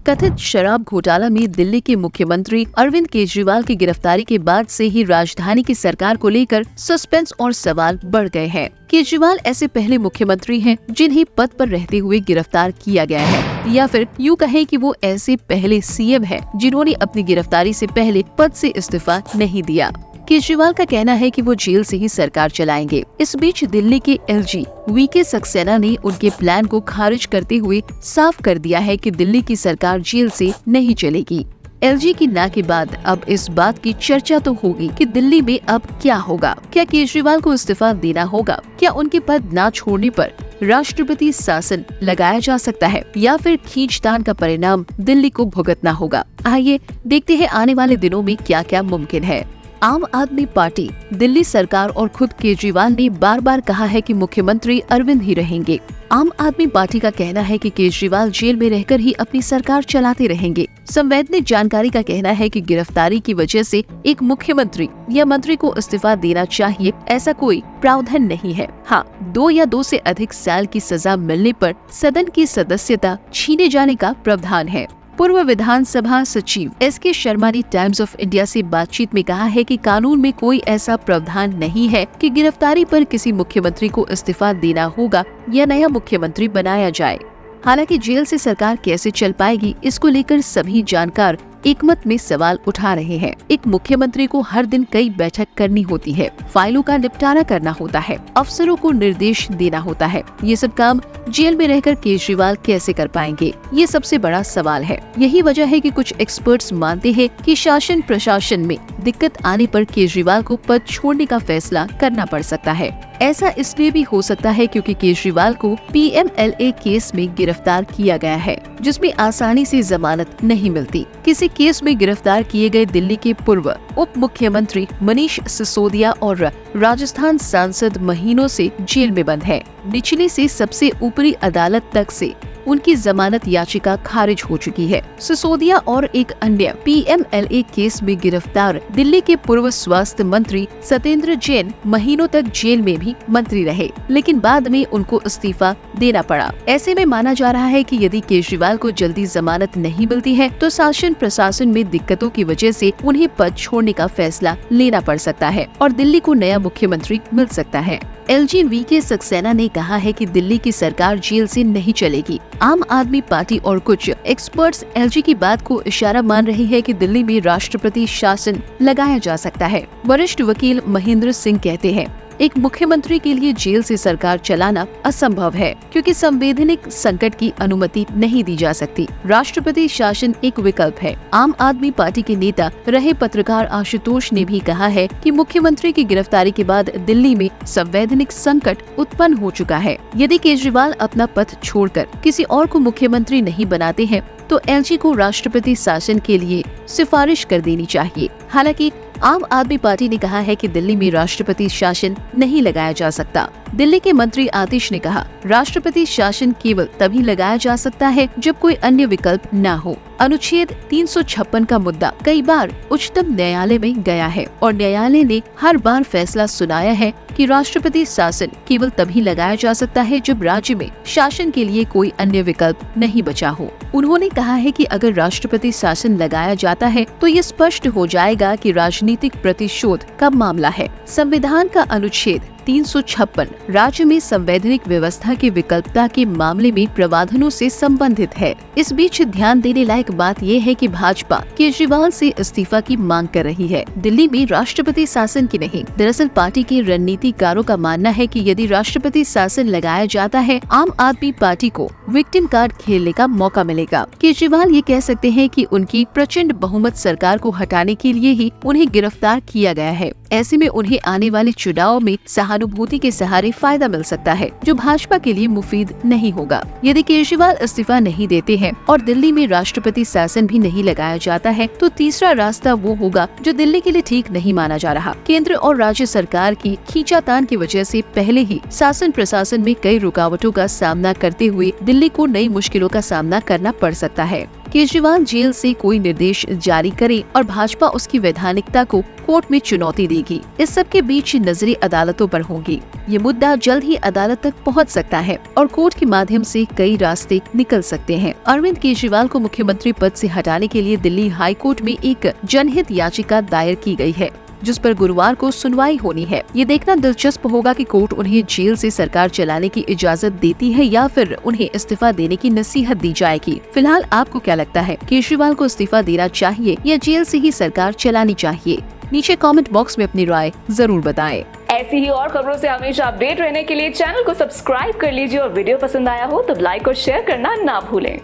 कथित शराब घोटाला में दिल्ली के मुख्यमंत्री अरविंद केजरीवाल की गिरफ्तारी के बाद से ही राजधानी की सरकार को लेकर सस्पेंस और सवाल बढ़ गए हैं। केजरीवाल ऐसे पहले मुख्यमंत्री हैं जिन्हें पद पर रहते हुए गिरफ्तार किया गया है, या फिर यूँ कहें कि वो ऐसे पहले सीएम हैं जिन्होंने अपनी गिरफ्तारी से पहले पद से इस्तीफा नहीं दिया। केजरीवाल का कहना है कि वो जेल से ही सरकार चलाएंगे। इस बीच दिल्ली के एलजी वीके सक्सेना ने उनके प्लान को खारिज करते हुए साफ कर दिया है कि दिल्ली की सरकार जेल से नहीं चलेगी। एलजी की ना के बाद अब इस बात की चर्चा तो होगी कि दिल्ली में अब क्या होगा। क्या केजरीवाल को इस्तीफा देना होगा? क्या उनके पद न छोड़ने पर राष्ट्रपति शासन लगाया जा सकता है, या फिर खींचतान का परिणाम दिल्ली को भुगतना होगा? आइए देखते हैं आने वाले दिनों में क्या क्या मुमकिन है। आम आदमी पार्टी, दिल्ली सरकार और खुद केजरीवाल ने बार बार कहा है कि मुख्यमंत्री अरविंद ही रहेंगे। आम आदमी पार्टी का कहना है कि केजरीवाल जेल में रहकर ही अपनी सरकार चलाते रहेंगे। संवैधानिक जानकारी का कहना है कि गिरफ्तारी की वजह से एक मुख्यमंत्री या मंत्री को इस्तीफा देना चाहिए, ऐसा कोई प्रावधान नहीं है। हाँ, 2 या 2 से अधिक साल की सजा मिलने पर सदन की सदस्यता छीने जाने का प्रावधान है। पूर्व विधानसभा सचिव एसके शर्मा ने टाइम्स ऑफ इंडिया से बातचीत में कहा है कि कानून में कोई ऐसा प्रावधान नहीं है कि गिरफ्तारी पर किसी मुख्यमंत्री को इस्तीफा देना होगा या नया मुख्यमंत्री बनाया जाए। हालांकि जेल से सरकार कैसे चल पाएगी, इसको लेकर सभी जानकार एकमत में सवाल उठा रहे हैं। एक मुख्यमंत्री को हर दिन कई बैठक करनी होती है, फाइलों का निपटारा करना होता है, अफसरों को निर्देश देना होता है। ये सब काम जेल में रहकर केजरीवाल कैसे कर पाएंगे, ये सबसे बड़ा सवाल है। यही वजह है कि कुछ एक्सपर्ट्स मानते हैं कि शासन प्रशासन में दिक्कत आने पर केजरीवाल को पद छोड़ने का फैसला करना पड़ सकता है। ऐसा इसलिए भी हो सकता है क्योंकि केजरीवाल को PMLA केस में गिरफ्तार किया गया है, जिसमें आसानी से जमानत नहीं मिलती। किसी केस में गिरफ्तार किए गए दिल्ली के पूर्व उप मुख्यमंत्री मनीष सिसोदिया और राजस्थान सांसद महीनों से जेल में बंद है। निचली से सबसे ऊपरी अदालत तक से उनकी जमानत याचिका खारिज हो चुकी है। सिसोदिया और एक अन्य PMLA केस में गिरफ्तार दिल्ली के पूर्व स्वास्थ्य मंत्री सत्येंद्र जैन महीनों तक जेल में भी मंत्री रहे, लेकिन बाद में उनको इस्तीफा देना पड़ा। ऐसे में माना जा रहा है कि यदि केजरीवाल को जल्दी जमानत नहीं मिलती है तो शासन प्रशासन में दिक्कतों की वजह से उन्हें पद छोड़ने का फैसला लेना पड़ सकता है और दिल्ली को नया मुख्यमंत्री मिल सकता है। एलजी वीके सक्सेना ने कहा है कि दिल्ली की सरकार जेल से नहीं चलेगी। आम आदमी पार्टी और कुछ एक्सपर्ट्स एलजी की बात को इशारा मान रही है कि दिल्ली में राष्ट्रपति शासन लगाया जा सकता है। वरिष्ठ वकील महेंद्र सिंह कहते हैं, एक मुख्यमंत्री के लिए जेल से सरकार चलाना असंभव है क्योंकि संवैधानिक संकट की अनुमति नहीं दी जा सकती। राष्ट्रपति शासन एक विकल्प है। आम आदमी पार्टी के नेता रहे पत्रकार आशुतोष ने भी कहा है कि मुख्यमंत्री की गिरफ्तारी के बाद दिल्ली में संवैधानिक संकट उत्पन्न हो चुका है। यदि केजरीवाल अपना पद छोड़कर किसी और को मुख्यमंत्री नहीं बनाते हैं तो एलजी को राष्ट्रपति शासन के लिए सिफारिश कर देनी चाहिए। हालांकि आम आदमी पार्टी ने कहा है कि दिल्ली में राष्ट्रपति शासन नहीं लगाया जा सकता। दिल्ली के मंत्री आतिश ने कहा, राष्ट्रपति शासन केवल तभी लगाया जा सकता है जब कोई अन्य विकल्प न हो। अनुच्छेद 356 का मुद्दा कई बार उच्चतम न्यायालय में गया है और न्यायालय ने हर बार फैसला सुनाया है कि राष्ट्रपति शासन केवल तभी लगाया जा सकता है जब राज्य में शासन के लिए कोई अन्य विकल्प नहीं बचा हो। उन्होंने कहा है कि अगर राष्ट्रपति शासन लगाया जाता है तो ये स्पष्ट हो जाएगा कि राजनीतिक प्रतिशोध का मामला है। संविधान का अनुच्छेद 356 राज्य में संवैधानिक व्यवस्था की विकल्पता के मामले में प्रावधानों से संबंधित है। इस बीच ध्यान देने लायक बात यह है कि भाजपा केजरीवाल से इस्तीफा की मांग कर रही है, दिल्ली में राष्ट्रपति शासन की नहीं। दरअसल पार्टी के रणनीतिकारों का मानना है कि यदि राष्ट्रपति शासन लगाया जाता है, आम आदमी पार्टी को विक्टिम कार्ड खेलने का मौका मिलेगा। केजरीवाल ये कह सकते हैं कि उनकी प्रचंड बहुमत सरकार को हटाने के लिए ही उन्हें गिरफ्तार किया गया है। ऐसे में उन्हें आने वाले चुनाव में सहानुभूति के सहारे फायदा मिल सकता है, जो भाजपा के लिए मुफीद नहीं होगा। यदि केजरीवाल इस्तीफा नहीं देते हैं और दिल्ली में राष्ट्रपति शासन भी नहीं लगाया जाता है तो तीसरा रास्ता वो होगा जो दिल्ली के लिए ठीक नहीं माना जा रहा। केंद्र और राज्य सरकार की खींचातान की वजह से पहले ही शासन प्रशासन में कई रुकावटों का सामना करते हुए दिल्ली को नई मुश्किलों का सामना करना पड़ सकता है। केजरीवाल जेल से कोई निर्देश जारी करे और भाजपा उसकी वैधानिकता को कोर्ट में चुनौती देगी। इस सब के बीच नजरें अदालतों पर होंगी। ये मुद्दा जल्द ही अदालत तक पहुंच सकता है और कोर्ट के माध्यम से कई रास्ते निकल सकते हैं। अरविंद केजरीवाल को मुख्यमंत्री पद से हटाने के लिए दिल्ली हाई कोर्ट में एक जनहित याचिका दायर की गई है, जिस पर गुरुवार को सुनवाई होनी है। ये देखना दिलचस्प होगा कि कोर्ट उन्हें जेल से सरकार चलाने की इजाजत देती है या फिर उन्हें इस्तीफा देने की नसीहत दी जाएगी। फिलहाल आपको क्या लगता है, केजरीवाल को इस्तीफा देना चाहिए या जेल से ही सरकार चलानी चाहिए? नीचे कमेंट बॉक्स में अपनी राय जरूर बताएं। ऐसी ही और खबरों से हमेशा अपडेट रहने के लिए चैनल को सब्सक्राइब कर लीजिए और वीडियो पसंद आया हो तो लाइक और शेयर करना ना भूलें।